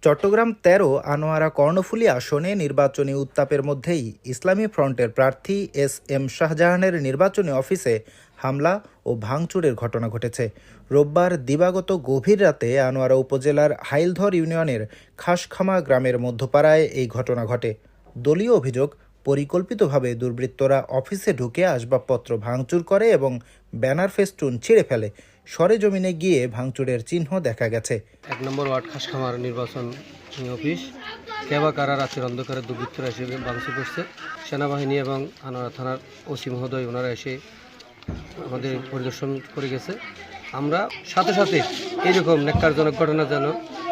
চট্টগ্রাম ১৩ আনোয়ারা কর্ণফুলী আসনে নির্বাচনী উত্তাপের মধ্যেই ইসলামী ফ্রন্টের প্রার্থী এস শাহজাহানের নির্বাচনী অফিসে হামলা ও ভাঙচুরের ঘটনা ঘটেছে। রোববার দিবাগত গভীর রাতে আনোয়ারা উপজেলার হাইলধর ইউনিয়নের খাসখামা গ্রামের মধ্যপাড়ায় এই ঘটনা ঘটে। দলীয় অভিযোগ, পরিকল্পিতভাবে দুর্বৃত্তরা অফিসে ঢুকে আসবাবপত্র ভাঙচুর করে এবং ব্যানার ফেস্টুন ছিঁড়ে ফেলে। সরেজমিনে গিয়ে ভাঙচুরের চিহ্ন দেখা গেছে। ১ নম্বর ওয়ার্ড খাসখামার নির্বাচন অফিস কেবা কারা রাতের অন্ধকারে দুর্বৃত্তরা এসে ভাঙচুর করছে। সেনাবাহিনী এবং আনোয়ারা থানার ওসি মহোদয় ওনারা এসে আমাদের পরিদর্শন করে গেছে। আমরা সাথে সাথে এইরকম ন্যাক্কারজনক ঘটনা যেন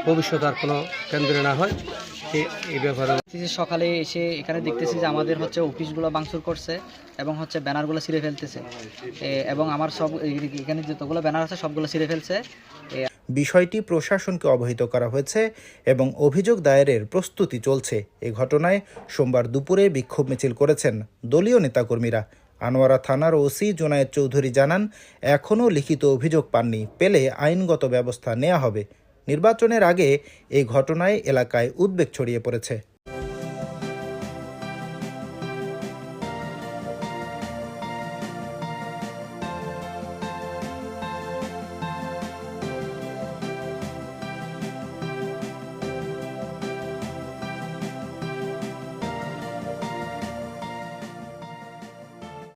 ভবিষ্যতে আর কোনো কেন্দ্রে না হয় এই ব্যাপারে সকালে এসে এখানে দেখতেছি যে আমাদের অফিসগুলো ভাঙচুর করছে এবং ব্যানারগুলো ছিঁড়ে ফেলতেছে এবং আমার সব এখানে যতগুলো ব্যানার আছে সবগুলো ছিঁড়ে ফেলছে। বিষয়টি প্রশাসনকে অবহিত করা হয়েছে এবং অভিযোগ দায়েরের প্রস্তুতি চলছে। এ ঘটনায় সোমবার দুপুরে বিক্ষোভ মিছিল করেছেন দলীয় নেতাকর্মীরা। আনোয়ারা থানার ওসি জুনায়েদ চৌধুরী জানান, এখনও লিখিত অভিযোগ পাননি, পেলে আইনগত ব্যবস্থা নেওয়া হবে। নির্বাচনের আগে এই ঘটনায় এলাকায় উদ্বেগ ছড়িয়ে পড়েছে।